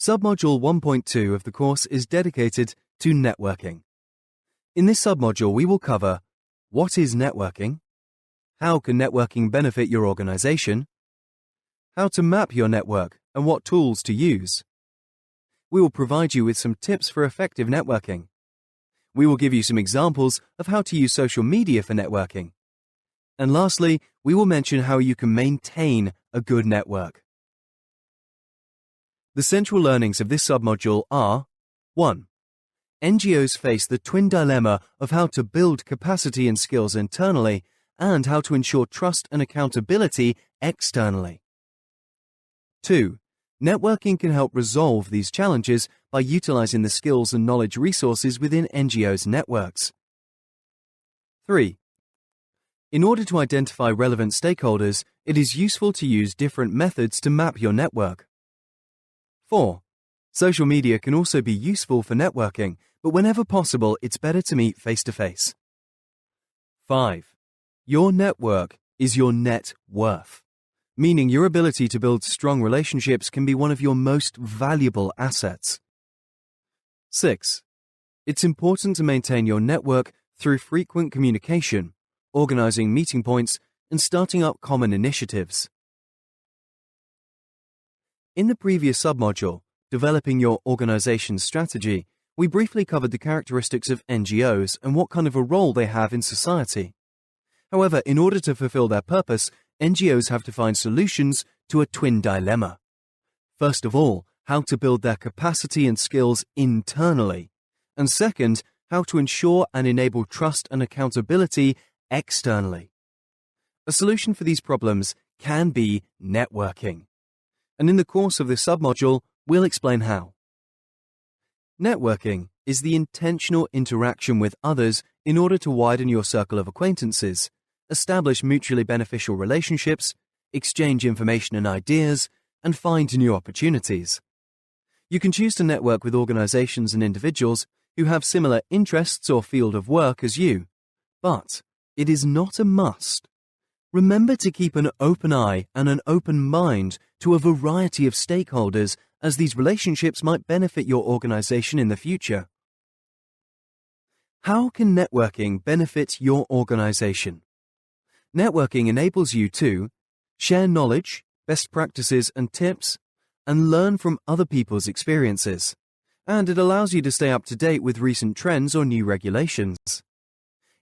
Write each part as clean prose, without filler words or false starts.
Submodule 1.2 of the course is dedicated to networking. In this submodule, we will cover what is networking, how can networking benefit your organization, how to map your network and what tools to use. We will provide you with some tips for effective networking. We will give you some examples of how to use social media for networking. And lastly, we will mention how you can maintain a good network. The central learnings of this submodule are 1. NGOs face the twin dilemma of how to build capacity and skills internally and how to ensure trust and accountability externally. 2. Networking can help resolve these challenges by utilizing the skills and knowledge resources within NGOs' networks. 3. In order to identify relevant stakeholders, it is useful to use different methods to map your network. 4. Social media can also be useful for networking, but whenever possible, it's better to meet face-to-face. 5. Your network is your net worth, meaning your ability to build strong relationships can be one of your most valuable assets. 6. It's important to maintain your network through frequent communication, organizing meeting points, and starting up common initiatives. In the previous submodule, Developing Your Organization's Strategy, we briefly covered the characteristics of NGOs and what kind of a role they have in society. However, in order to fulfill their purpose, NGOs have to find solutions to a twin dilemma. First of all, how to build their capacity and skills internally, and second, how to ensure and enable trust and accountability externally. A solution for these problems can be networking. And in the course of this submodule, we'll explain how. Networking is the intentional interaction with others in order to widen your circle of acquaintances, establish mutually beneficial relationships, exchange information and ideas, and find new opportunities. You can choose to network with organizations and individuals who have similar interests or field of work as you, but it is not a must. Remember to keep an open eye and an open mind to a variety of stakeholders, as these relationships might benefit your organization in the future. How can networking benefit your organization? Networking enables you to share knowledge, best practices and tips, and learn from other people's experiences. And it allows you to stay up to date with recent trends or new regulations.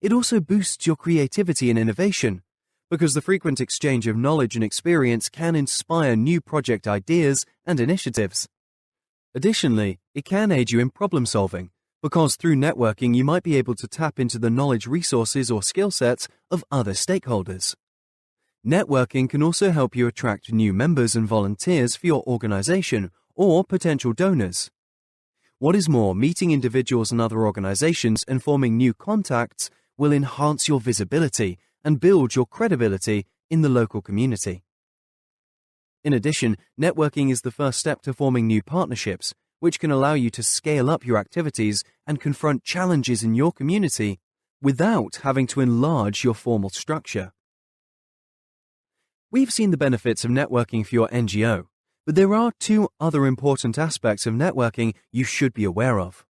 It also boosts your creativity and innovation, because the frequent exchange of knowledge and experience can inspire new project ideas and initiatives. Additionally, it can aid you in problem solving, because through networking you might be able to tap into the knowledge resources or skill sets of other stakeholders. Networking can also help you attract new members and volunteers for your organization or potential donors. What is more, meeting individuals and other organizations and forming new contacts will enhance your visibility and build your credibility in the local community. In addition, networking is the first step to forming new partnerships, which can allow you to scale up your activities and confront challenges in your community without having to enlarge your formal structure. We've seen the benefits of networking for your NGO, but there are two other important aspects of networking you should be aware of.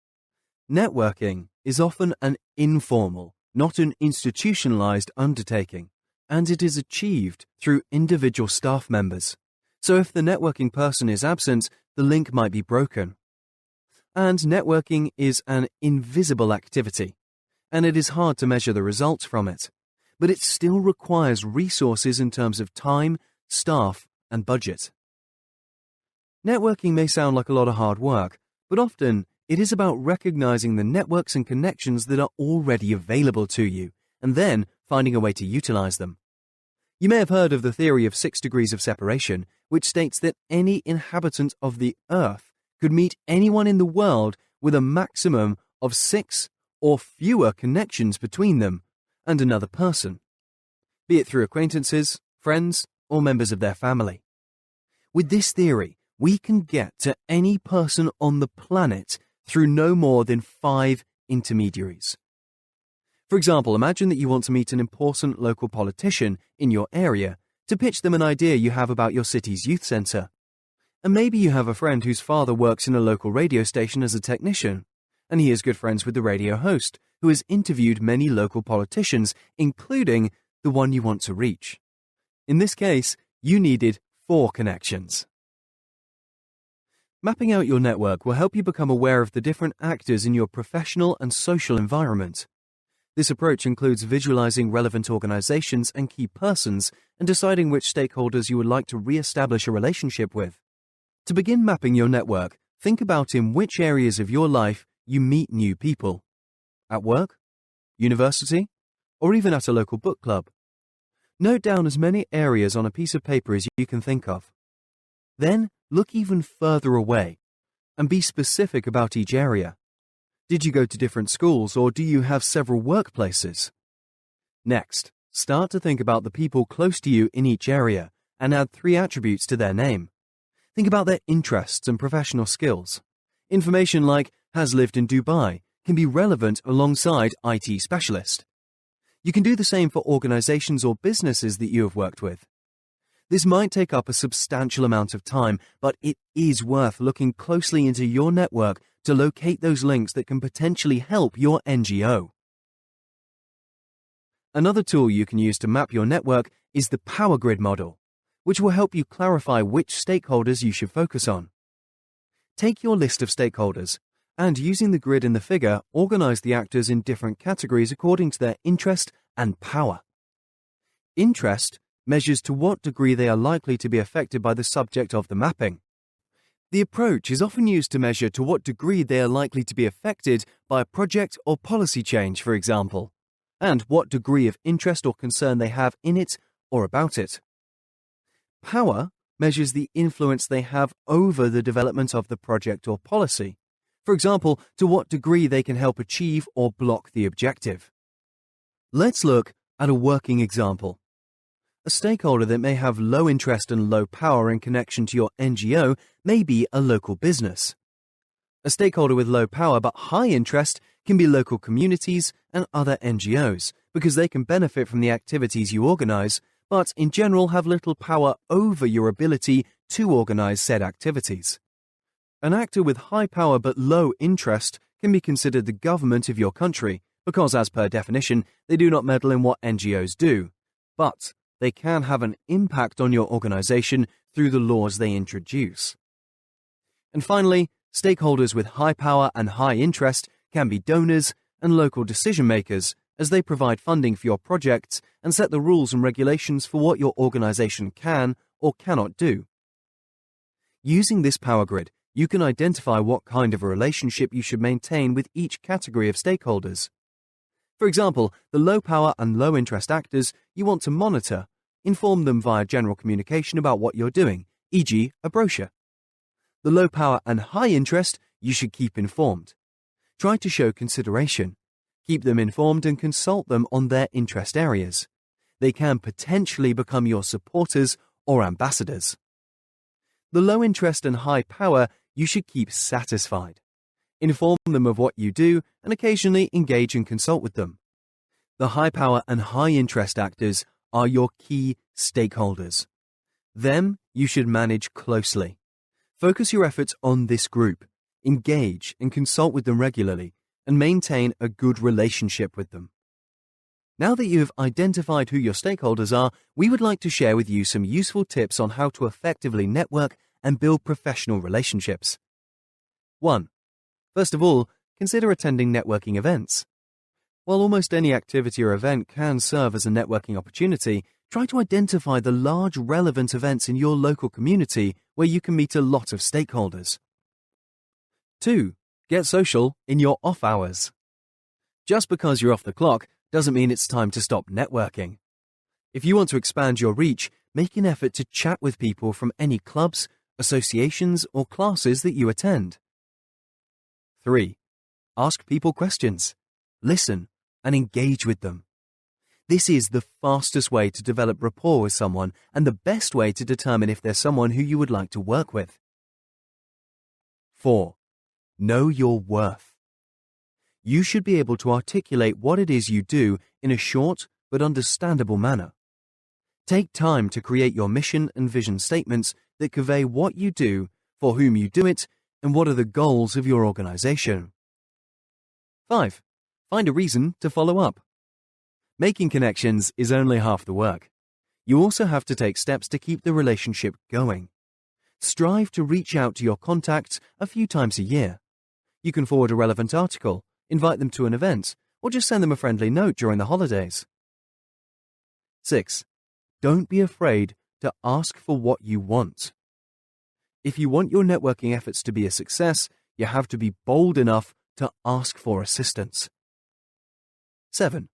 Networking is often an informal, not an institutionalized undertaking, and it is achieved through individual staff members. So if the networking person is absent, the link might be broken. And networking is an invisible activity, and it is hard to measure the results from it, but it still requires resources in terms of time, staff, and budget. Networking may sound like a lot of hard work, but often it is about recognizing the networks and connections that are already available to you, and then finding a way to utilize them. You may have heard of the theory of 6 degrees of separation, which states that any inhabitant of the Earth could meet anyone in the world with a maximum of 6 or fewer connections between them and another person, be it through acquaintances, friends, or members of their family. With this theory, we can get to any person on the planet through no more than 5 intermediaries. For example, imagine that you want to meet an important local politician in your area to pitch them an idea you have about your city's youth centre. And maybe you have a friend whose father works in a local radio station as a technician, and he is good friends with the radio host, who has interviewed many local politicians, including the one you want to reach. In this case, you needed 4 connections. Mapping out your network will help you become aware of the different actors in your professional and social environment. This approach includes visualizing relevant organizations and key persons and deciding which stakeholders you would like to re-establish a relationship with. To begin mapping your network, think about in which areas of your life you meet new people. At work, university, or even at a local book club. Note down as many areas on a piece of paper as you can think of. Then, look even further away and be specific about each area. Did you go to different schools or do you have several workplaces? Next, start to think about the people close to you in each area and add 3 attributes to their name. Think about their interests and professional skills. Information like has lived in Dubai can be relevant alongside IT specialist. You can do the same for organizations or businesses that you have worked with. This might take up a substantial amount of time, but it is worth looking closely into your network to locate those links that can potentially help your NGO. Another tool you can use to map your network is the power grid model, which will help you clarify which stakeholders you should focus on. Take your list of stakeholders and, using the grid in the figure, organize the actors in different categories according to their interest and power. Interest measures to what degree they are likely to be affected by the subject of the mapping. The approach is often used to measure to what degree they are likely to be affected by a project or policy change, for example, and what degree of interest or concern they have in it or about it. Power measures the influence they have over the development of the project or policy, for example, to what degree they can help achieve or block the objective. Let's look at a working example. A stakeholder that may have low interest and low power in connection to your NGO may be a local business. A stakeholder with low power but high interest can be local communities and other NGOs because they can benefit from the activities you organize, but in general have little power over your ability to organize said activities. An actor with high power but low interest can be considered the government of your country because, as per definition, they do not meddle in what NGOs do, but they can have an impact on your organization through the laws they introduce. And finally, stakeholders with high power and high interest can be donors and local decision makers, as they provide funding for your projects and set the rules and regulations for what your organization can or cannot do. Using this power grid, you can identify what kind of a relationship you should maintain with each category of stakeholders. For example, the low power and low interest actors you want to monitor, inform them via general communication about what you're doing, e.g. a brochure. The low power and high interest you should keep informed. Try to show consideration. Keep them informed and consult them on their interest areas. They can potentially become your supporters or ambassadors. The low interest and high power you should keep satisfied. Inform them of what you do and occasionally engage and consult with them. The high power and high interest actors are your key stakeholders. Them you should manage closely. Focus your efforts on this group, engage and consult with them regularly, and maintain a good relationship with them. Now that you have identified who your stakeholders are, we would like to share with you some useful tips on how to effectively network and build professional relationships. 1. First of all, consider attending networking events. While almost any activity or event can serve as a networking opportunity, try to identify the large relevant events in your local community where you can meet a lot of stakeholders. 2. Get social in your off hours. Just because you're off the clock doesn't mean it's time to stop networking. If you want to expand your reach, make an effort to chat with people from any clubs, associations, or classes that you attend. 3. Ask people questions. Listen and engage with them. This is the fastest way to develop rapport with someone and the best way to determine if there's someone who you would like to work with. 4. Know your worth. You should be able to articulate what it is you do in a short but understandable manner. Take time to create your mission and vision statements that convey what you do for whom you do it, and what are the goals of your organization. 5. Find a reason to follow up. Making connections is only half the work. You also have to take steps to keep the relationship going. Strive to reach out to your contacts a few times a year. You can forward a relevant article, invite them to an event, or just send them a friendly note during the holidays. 6. Don't be afraid to ask for what you want. If you want your networking efforts to be a success, you have to be bold enough to ask for assistance. 7.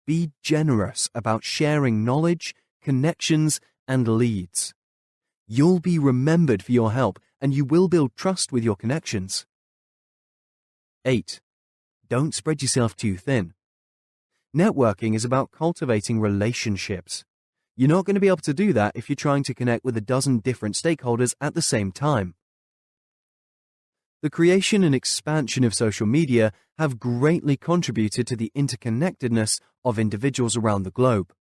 Be generous about sharing knowledge, connections, and leads. You'll be remembered for your help, and you will build trust with your connections. 8. Don't spread yourself too thin. Networking is about cultivating relationships. You're not going to be able to do that if you're trying to connect with a dozen different stakeholders at the same time. The creation and expansion of social media have greatly contributed to the interconnectedness of individuals around the globe,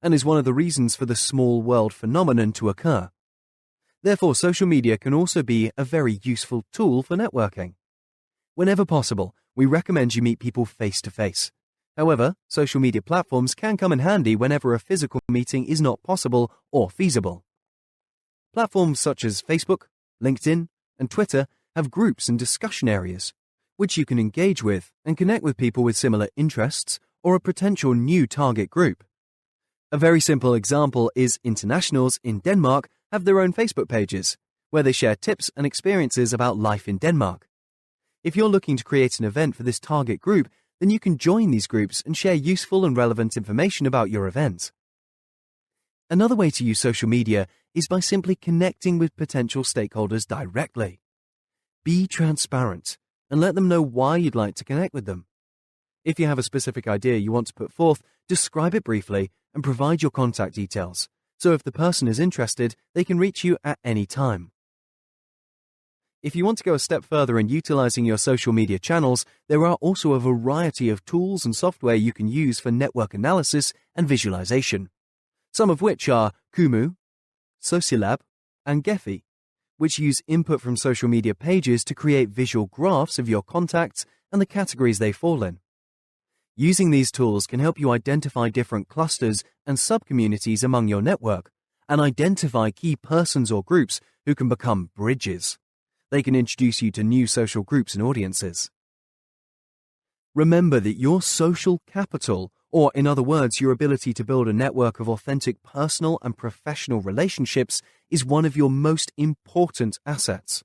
and is one of the reasons for the small world phenomenon to occur. Therefore, social media can also be a very useful tool for networking. Whenever possible, we recommend you meet people face to face. However, social media platforms can come in handy whenever a physical meeting is not possible or feasible. Platforms such as Facebook, LinkedIn, and Twitter have groups and discussion areas, which you can engage with and connect with people with similar interests or a potential new target group. A very simple example is internationals in Denmark have their own Facebook pages, where they share tips and experiences about life in Denmark. If you're looking to create an event for this target group, then you can join these groups and share useful and relevant information about your event. Another way to use social media is by simply connecting with potential stakeholders directly. Be transparent and let them know why you'd like to connect with them. If you have a specific idea you want to put forth, describe it briefly and provide your contact details, so if the person is interested, they can reach you at any time. If you want to go a step further in utilizing your social media channels, there are also a variety of tools and software you can use for network analysis and visualization, some of which are Kumu, Socialab, and Gephi, which use input from social media pages to create visual graphs of your contacts and the categories they fall in. Using these tools can help you identify different clusters and sub-communities among your network and identify key persons or groups who can become bridges. They can introduce you to new social groups and audiences. Remember that your social capital, or in other words, your ability to build a network of authentic personal and professional relationships, is one of your most important assets.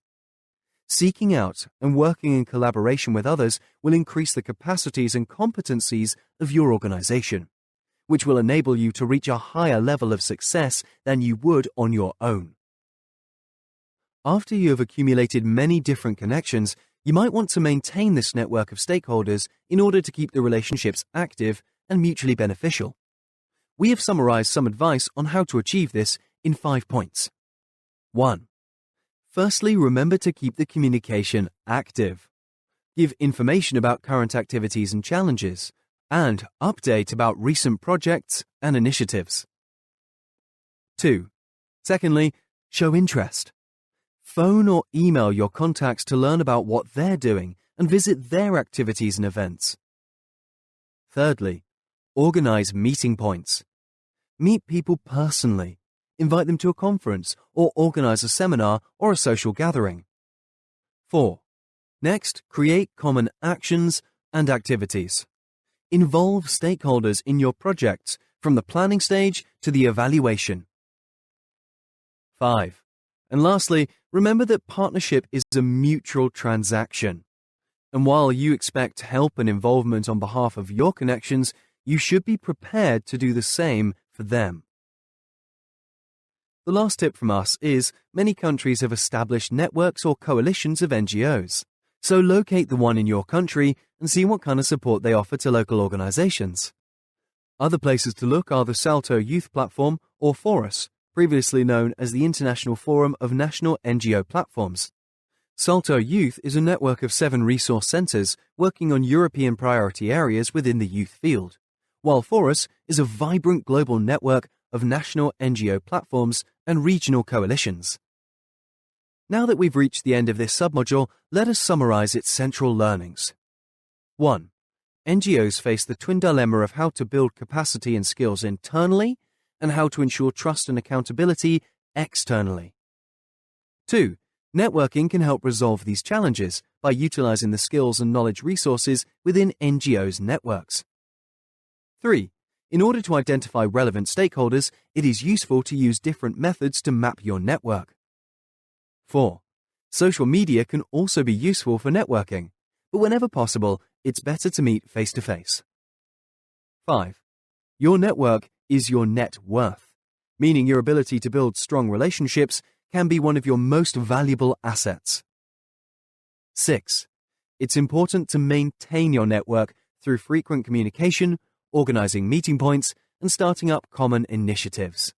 Seeking out and working in collaboration with others will increase the capacities and competencies of your organization, which will enable you to reach a higher level of success than you would on your own. After you have accumulated many different connections, you might want to maintain this network of stakeholders in order to keep the relationships active and mutually beneficial. We have summarized some advice on how to achieve this in 5 points. 1. Firstly, remember to keep the communication active. Give information about current activities and challenges, and update about recent projects and initiatives. 2. Secondly, show interest. Phone or email your contacts to learn about what they're doing and visit their activities and events. Thirdly, organize meeting points. Meet people personally, invite them to a conference, or organize a seminar or a social gathering. 4. Next, create common actions and activities. Involve stakeholders in your projects from the planning stage to the evaluation. 5. And lastly, remember that partnership is a mutual transaction. And while you expect help and involvement on behalf of your connections, you should be prepared to do the same for them. The last tip from us is many countries have established networks or coalitions of NGOs. So locate the one in your country and see what kind of support they offer to local organizations. Other places to look are the Salto Youth Platform or Forus, previously known as the International Forum of National NGO Platforms. Salto Youth is a network of 7 resource centres working on European priority areas within the youth field, while Forus is a vibrant global network of national NGO platforms and regional coalitions. Now that we've reached the end of this submodule, let us summarize its central learnings. 1. NGOs face the twin dilemma of how to build capacity and skills internally and how to ensure trust and accountability externally. 2. Networking can help resolve these challenges by utilizing the skills and knowledge resources within NGOs' networks. 3. In order to identify relevant stakeholders, it is useful to use different methods to map your network. 4. Social media can also be useful for networking, but whenever possible, it's better to meet face-to-face. 5. Your network is your net worth, meaning your ability to build strong relationships can be one of your most valuable assets. 6. It's important to maintain your network through frequent communication, organizing meeting points, and starting up common initiatives.